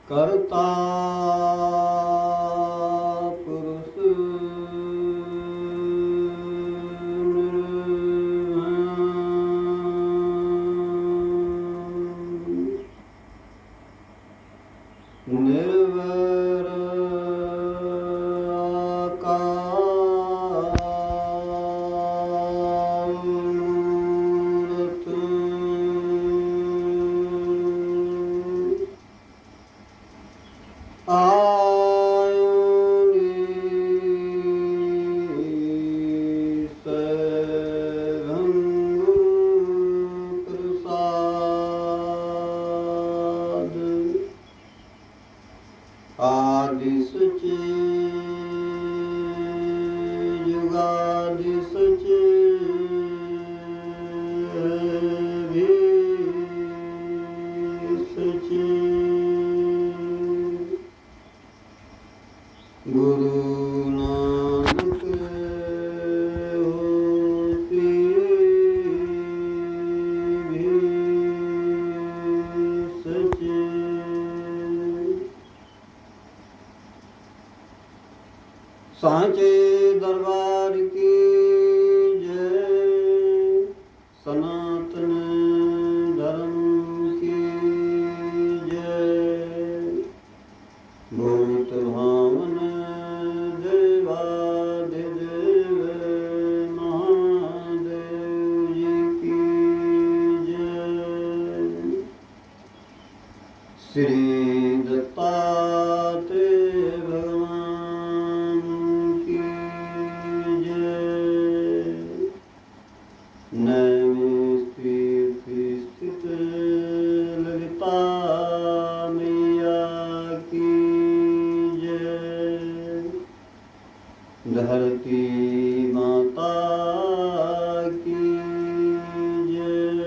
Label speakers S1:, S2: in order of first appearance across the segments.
S1: करता पुरुष निर्वैर आदि सचे युगादि सचे भी सचे गुरु नानक होती भी सचे। सांचे दरबार की जय, सनातन धर्म की जय, भूत भावन देवाधिदेव महादेव जी की जय। श्री दत्तात्रेय भगवान की जय। नैमिष स्थित ललिता मैया की जय। धरती माता की जय।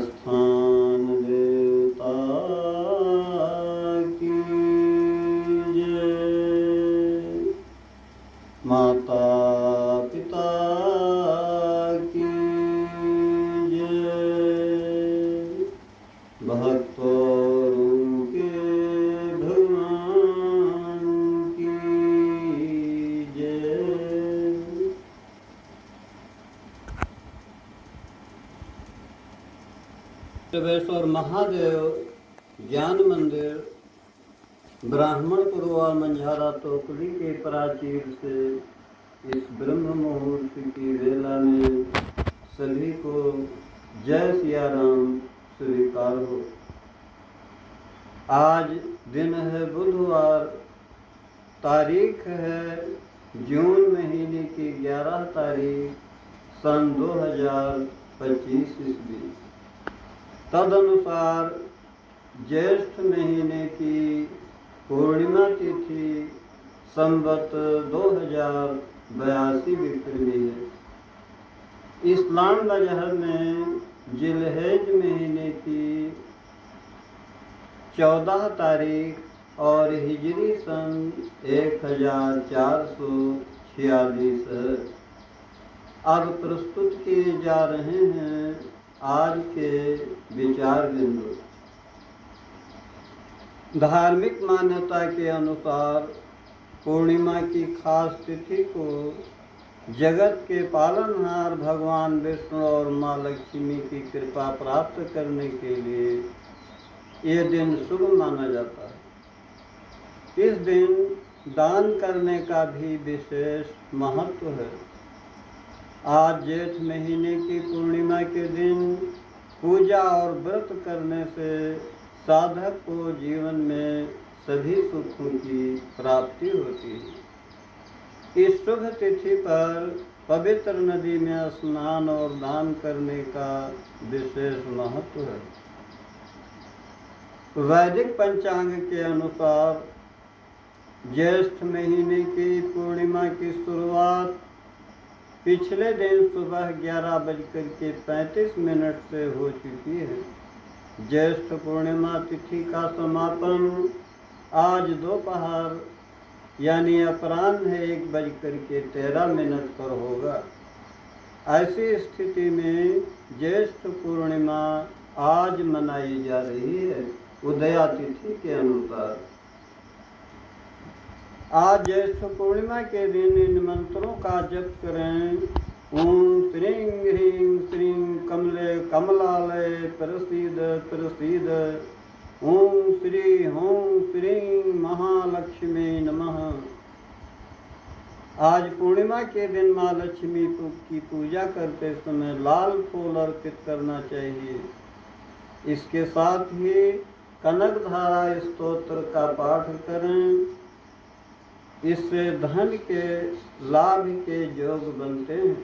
S1: स्थान देवता की जय। माता पिता की जय। भक्तों के भगवान की जय। शिवेश्वर महादेव ज्ञान मंदिर ब्राह्मणपुरवा मंझारा टोकरी के प्राचीर से इस ब्रह्म मुहूर्त की वेला में सभी को जय सिया राम स्वीकार हो। आज दिन है बुधवार, तारीख है जून महीने की 11 तारीख सन 2025 ईस्वी। तदनुसार ज्येष्ठ महीने की पूर्णिमा तिथि संवत 2082 विक्रमी है। इस्लाम मजहब में जिलहज महीने की 14 तारीख और हिजरी सन 1446 है। अब प्रस्तुत किए जा रहे हैं आज के विचार बिंदु। धार्मिक मान्यता के अनुसार पूर्णिमा की खास तिथि को जगत के पालनहार भगवान विष्णु और माँ लक्ष्मी की कृपा प्राप्त करने के लिए ये दिन शुभ माना जाता है। इस दिन दान करने का भी विशेष महत्व है। आज जेठ महीने की पूर्णिमा के दिन पूजा और व्रत करने से साधक को जीवन में सभी सुखों की प्राप्ति होती है। इस शुभ तिथि पर पवित्र नदी में स्नान और दान करने का विशेष महत्व है। वैदिक पंचांग के अनुसार ज्येष्ठ महीने की पूर्णिमा की शुरुआत पिछले दिन सुबह 11:35 से हो चुकी है। ज्येष्ठ पूर्णिमा तिथि का समापन आज दोपहर यानी अपराह्न 1:13 पर होगा। ऐसी स्थिति में ज्येष्ठ पूर्णिमा आज मनाई जा रही है उदया तिथि के अनुसार। आज ज्येष्ठ पूर्णिमा के दिन इन मंत्रों का जप करें। ओम श्रीं ह्रीं श्रीं कमले कमलालय प्रसीद प्रसीद। ओम श्री हों श्रीं महालक्ष्मी नमः। आज पूर्णिमा के दिन माँ लक्ष्मी की पूजा करते समय लाल फूल अर्पित करना चाहिए। इसके साथ ही कनकधारा स्तोत्र का पाठ करें। इससे धन के लाभ के योग बनते हैं।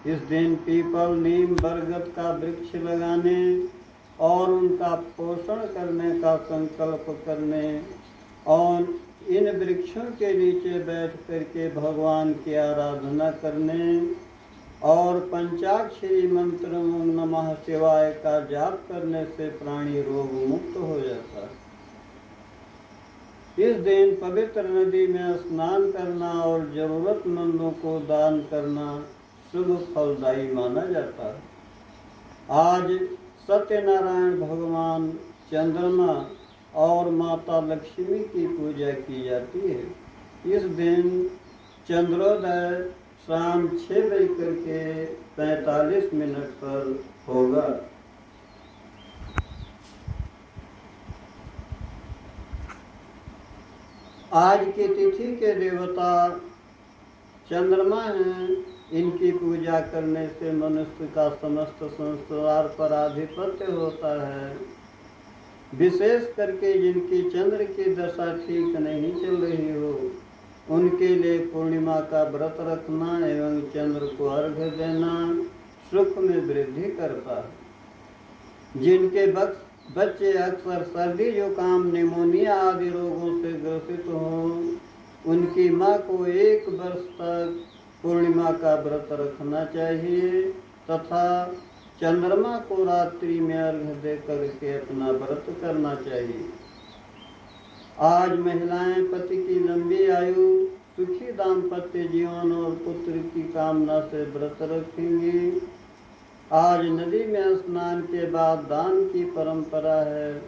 S1: इस दिन पीपल नीम बरगद का वृक्ष लगाने और उनका पोषण करने का संकल्प करने और इन वृक्षों के नीचे बैठ करके भगवान की आराधना करने और पंचाक्षरी मंत्र ओम नमः शिवाय का जाप करने से प्राणी रोग मुक्त हो जाता है। इस दिन पवित्र नदी में स्नान करना और जरूरतमंदों को दान करना शुभ फलदायी माना जाता है। आज सत्यनारायण भगवान, चंद्रमा और माता लक्ष्मी की पूजा की जाती है। इस दिन चंद्रोदय शाम 6:45 पर होगा। आज की तिथि के देवता चंद्रमा हैं। इनकी पूजा करने से मनुष्य का समस्त संसार पर आधिपत्य होता है। विशेष करके जिनकी चंद्र की दशा ठीक नहीं चल रही हो, उनके लिए पूर्णिमा का व्रत रखना एवं चंद्र को अर्घ्य देना सुख में वृद्धि करता है। जिनके बच्चे अक्सर सर्दी जुकाम निमोनिया आदि रोगों से ग्रसित हों, उनकी माँ को 1 वर्ष तक पूर्णिमा का व्रत रखना चाहिए तथा चंद्रमा को रात्रि में अर्घ्य दे करके अपना व्रत करना चाहिए। आज महिलाएं पति की लंबी आयु, सुखी दाम्पत्य जीवन और पुत्र की कामना से व्रत रखेंगी। आज नदी में स्नान के बाद दान की परंपरा है।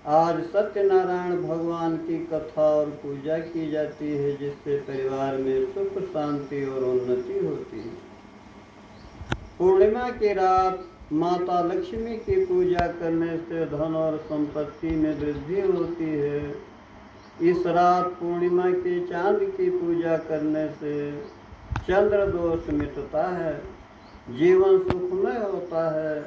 S1: आज सत्यनारायण भगवान की कथा और पूजा की जाती है, जिससे परिवार में सुख शांति और उन्नति होती है। पूर्णिमा की रात माता लक्ष्मी की पूजा करने से धन और संपत्ति में वृद्धि होती है। इस रात पूर्णिमा की चांद की पूजा करने से चंद्र दोष मिटता है, जीवन सुखमय होता है।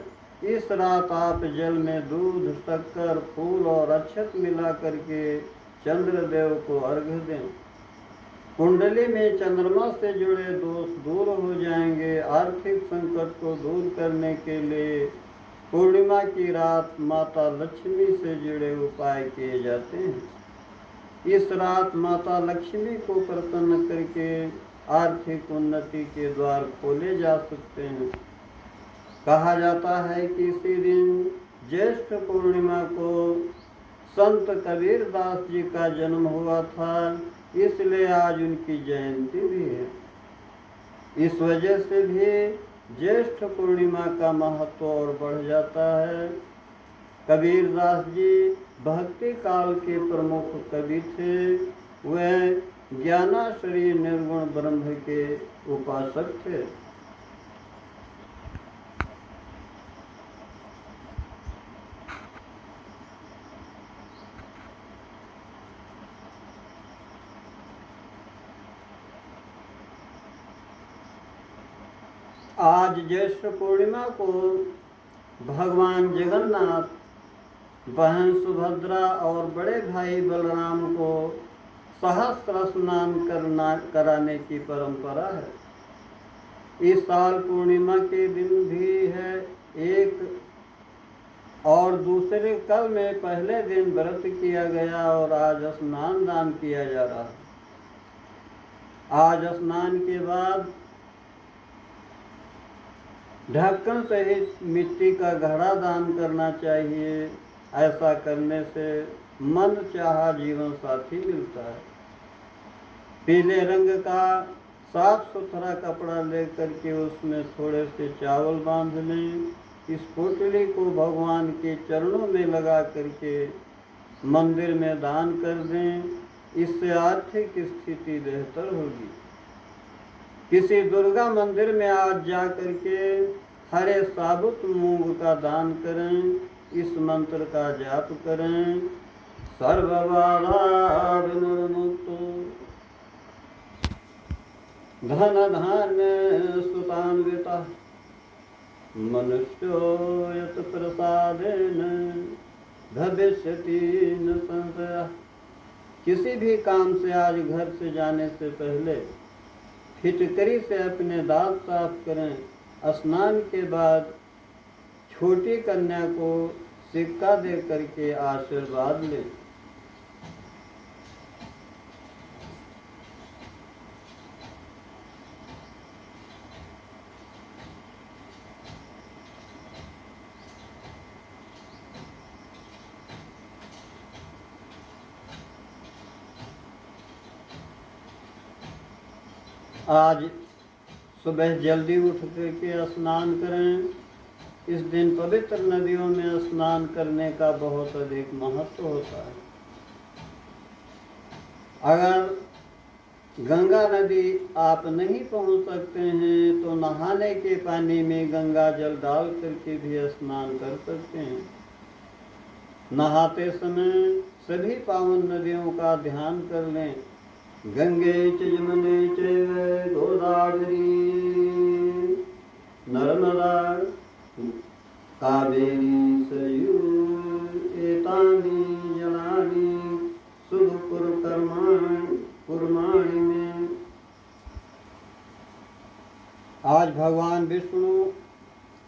S1: इस रात आप जल में दूध, शक्कर, फूल और अक्षत मिला करके चंद्रदेव को अर्घ्य दें। कुंडली में चंद्रमा से जुड़े दोष दूर हो जाएंगे। आर्थिक संकट को दूर करने के लिए पूर्णिमा की रात माता लक्ष्मी से जुड़े उपाय किए जाते हैं। इस रात माता लक्ष्मी को प्रसन्न करके आर्थिक उन्नति के द्वार खोले जा सकते हैं। कहा जाता है कि इसी दिन ज्येष्ठ पूर्णिमा को संत कबीर दास जी का जन्म हुआ था, इसलिए आज उनकी जयंती भी है। इस वजह से भी ज्येष्ठ पूर्णिमा का महत्व और बढ़ जाता है। कबीर दास जी भक्ति काल के प्रमुख कवि थे। वे ज्ञानाश्रयी निर्गुण ब्रह्म के उपासक थे। आज ज्येष्ठ पूर्णिमा को भगवान जगन्नाथ, बहन सुभद्रा और बड़े भाई बलराम को सहस्त्र स्नान कराने की परंपरा है। इस साल पूर्णिमा के दिन भी है एक, और दूसरे कल में पहले दिन व्रत किया गया और आज स्नान दान किया जा रहा है। आज स्नान के बाद ढक्कन सहित मिट्टी का घड़ा दान करना चाहिए। ऐसा करने से मन चाहा जीवन साथी मिलता है। पीले रंग का साफ सुथरा कपड़ा लेकर के उसमें थोड़े से चावल बांध लें। इस पोटली को भगवान के चरणों में लगा करके मंदिर में दान कर दें। इससे आर्थिक स्थिति बेहतर होगी। किसी दुर्गा मंदिर में आज जा करके हरे साबुत मूंग का दान करें। इस मंत्र का जाप करें। सर्वबाधा विनिर्मुक्तो धन धान्य सुतान्वितः मनुष्यो यत् प्रसादेन भविष्यति न संशयः। किसी भी काम से आज घर से जाने से पहले फिटकरी से अपने दांत साफ करें। स्नान के बाद छोटी कन्या को सिक्का दे करके आशीर्वाद लें। आज सुबह जल्दी उठ करके स्नान करें। इस दिन पवित्र नदियों में स्नान करने का बहुत अधिक महत्व होता है। अगर गंगा नदी आप नहीं पहुंच सकते हैं तो नहाने के पानी में गंगा जल डाल करके भी स्नान कर सकते हैं। नहाते समय सभी पावन नदियों का ध्यान कर लें। गंगे च यमुने चैव गोदावरी नर्मदा कावेरी सरयू एतानि जलानि शुभ कुर्माणि में। आज भगवान विष्णु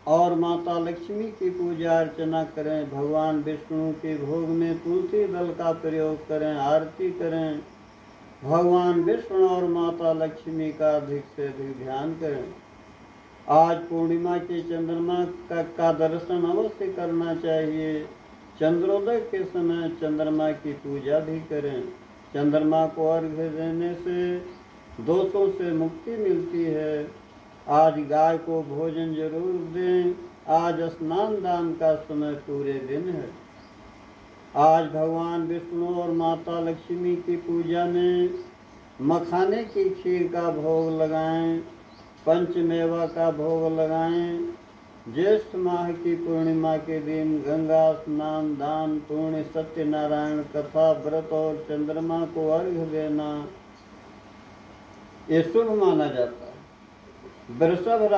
S1: और माता लक्ष्मी की पूजा अर्चना करें। भगवान विष्णु के भोग में तुलसी दल का प्रयोग करें, आरती करें। भगवान विष्णु और माता लक्ष्मी का अधिक से अधिक ध्यान करें। आज पूर्णिमा के चंद्रमा का दर्शन अवश्य करना चाहिए। चंद्रोदय के समय चंद्रमा की पूजा भी करें। चंद्रमा को अर्घ्य देने से दोषों से मुक्ति मिलती है। आज गाय को भोजन जरूर दें। आज स्नान दान का समय पूरे दिन है। आज भगवान विष्णु और माता लक्ष्मी की पूजा में मखाने की खीर का भोग लगाएं, पंचमेवा का भोग लगाएं। ज्येष्ठ माह की पूर्णिमा के दिन गंगा स्नान, दान, पुण्य, सत्यनारायण कथा, व्रत और चंद्रमा को अर्घ्य देना ये शुभ माना जाता है। वृषभ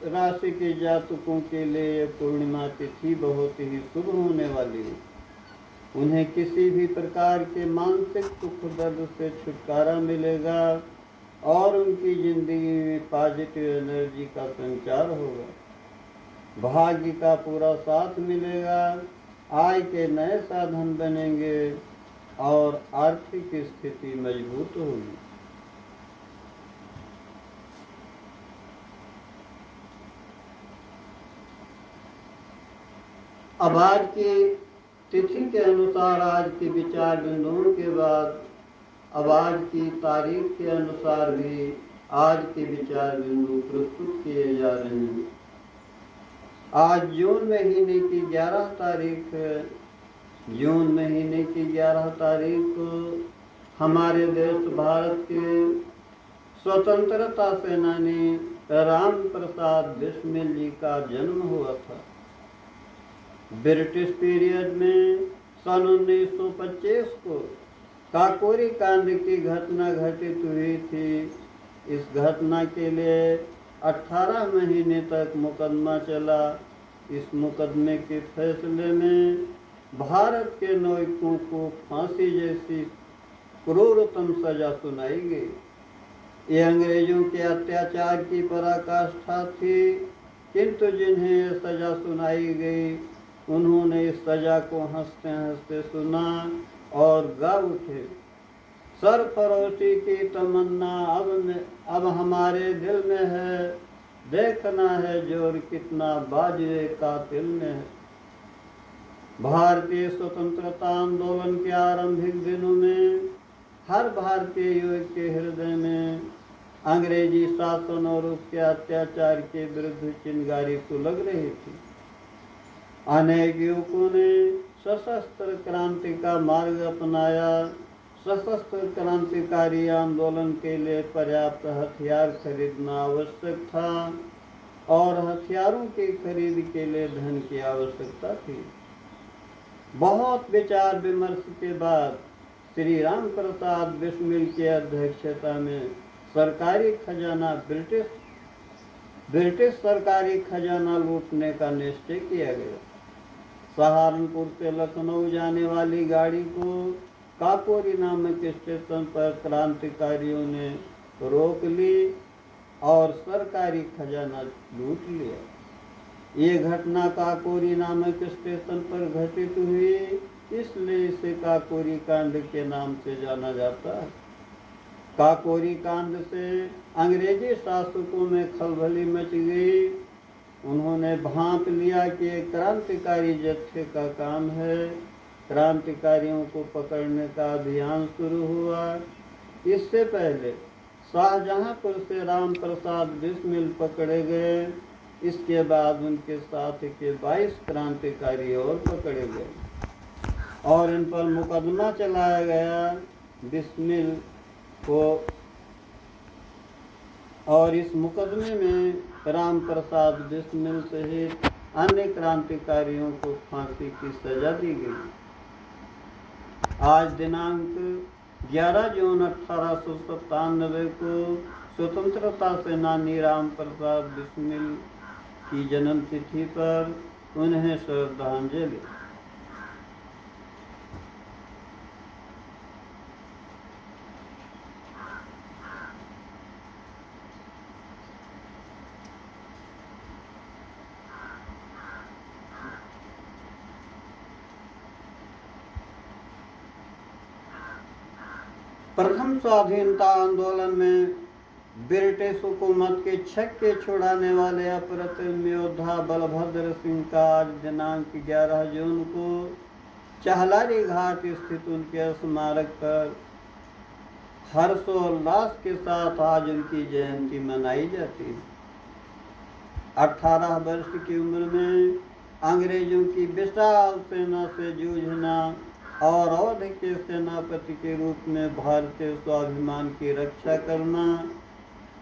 S1: राशि के जातकों के लिए पूर्णिमा तिथि बहुत ही शुभ होने वाली है। उन्हें किसी भी प्रकार के मानसिक दुख दर्द से छुटकारा मिलेगा और उनकी जिंदगी में पॉजिटिव एनर्जी का संचार होगा। भाग्य का पूरा साथ मिलेगा। आय के नए साधन बनेंगे और आर्थिक स्थिति मजबूत होगी। अब आज की तिथि के अनुसार आज के विचार बिंदुओं के बाद अब आज की तारीख के अनुसार भी आज के विचार बिंदु प्रस्तुत किए जा रहे हैं। आज जून महीने की 11 तारीख है। जून महीने की 11 तारीख को हमारे देश भारत के स्वतंत्रता सेनानी राम प्रसाद बिस्मिल जी का जन्म हुआ था। ब्रिटिश पीरियड में सन 1925 को काकोरी कांड की घटना घटित हुई थी। इस घटना के लिए 18 महीने तक मुकदमा चला। इस मुकदमे के फैसले में भारत के नागरिकों को फांसी जैसी क्रूरतम सजा सुनाई गई। ये अंग्रेजों के अत्याचार की पराकाष्ठा थी, किंतु जिन्हें सजा सुनाई गई उन्होंने इस सजा को हंसते हंसते सुना और गा उठे, सरफरोशी की तमन्ना अब हमारे दिल में है, देखना है जोर कितना बाजुए कातिल में है। भारतीय स्वतंत्रता आंदोलन के आरंभिक दिनों में हर भारतीय युवक के हृदय में अंग्रेजी शासन और उसके अत्याचार के विरुद्ध चिंगारी सुलग रही थी। अनेक युवकों ने सशस्त्र क्रांति का मार्ग अपनाया। सशस्त्र क्रांतिकारी आंदोलन के लिए पर्याप्त हथियार खरीदना आवश्यक था और हथियारों की खरीद के लिए धन की आवश्यकता थी। बहुत विचार विमर्श के बाद श्री राम प्रसाद बिस्मिल की अध्यक्षता में सरकारी खजाना ब्रिटिश सरकारी खजाना लूटने का निश्चय किया गया। सहारनपुर से लखनऊ जाने वाली गाड़ी को काकोरी नामक स्टेशन पर क्रांतिकारियों ने रोक ली और सरकारी खजाना लूट लिया। ये घटना काकोरी नामक स्टेशन पर घटित हुई, इसलिए इसे काकोरी कांड के नाम से जाना जाता है। काकोरी कांड से अंग्रेजी शासकों में खलबली मच गई। उन्होंने भांप लिया कि एक क्रांतिकारी जत्थे का काम है। क्रांतिकारियों को पकड़ने का अभियान शुरू हुआ। इससे पहले शाहजहांपुर से राम प्रसाद बिस्मिल पकड़े गए। इसके बाद उनके साथ के 22 क्रांतिकारी और पकड़े गए और इन पर मुकदमा चलाया गया। बिस्मिल को और इस मुकदमे में राम प्रसाद बिस्मिल सहित अन्य क्रांतिकारियों को फांसी की सजा दी गई। आज दिनांक 11 जून 1897 को स्वतंत्रता सेनानी राम प्रसाद बिस्मिल की जन्म तिथि पर उन्हें श्रद्धांजलि। प्रथम स्वाधीनता आंदोलन में ब्रिटिश हुकूमत के छक्के छुड़ाने वाले अप्रतिम योद्धा बलभद्र सिंह का आज दिनांक 11 जून को चहलारी घाट स्थित उनके स्मारक पर हर्षोल्लास के साथ आज उनकी जयंती मनाई जाती है। 18 वर्ष की उम्र में अंग्रेजों की विशाल सेना से जूझना और अवध के सेनापति के रूप में भारतीय स्वाभिमान की रक्षा करना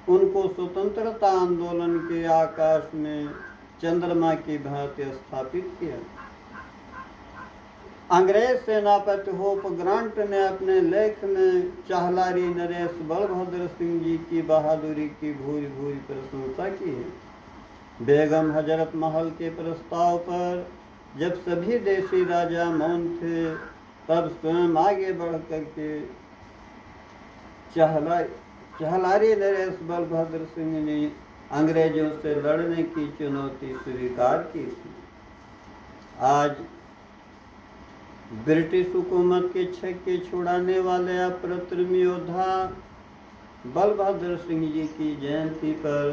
S1: उनको स्वतंत्रता आंदोलन के आकाश में चंद्रमा की भांति स्थापित किया। अंग्रेज सेनापति होप ग्रांट ने अपने लेख में चहलारी नरेश बलभद्र सिंह जी की बहादुरी की भूरी भूरी प्रशंसा की है। बेगम हजरत महल के प्रस्ताव पर जब सभी देशी राजा मौन थे, तब स्वयं आगे बढ़ करके चहलारी नरेश बलभद्र सिंह ने अंग्रेजों से लड़ने की चुनौती स्वीकार की थी। आज ब्रिटिश हुकूमत के छक्के छुड़ाने वाले अप्रतिम योद्धा बलभद्र सिंह जी की जयंती पर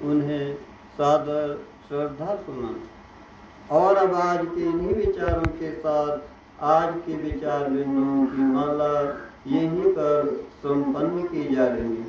S1: उन्हें सादर श्रद्धा सुमन। और अब आज के इन्हीं विचारों के साथ आज के विचार बिंदुओं की माला यहीं पर संपन्न की जा रही है।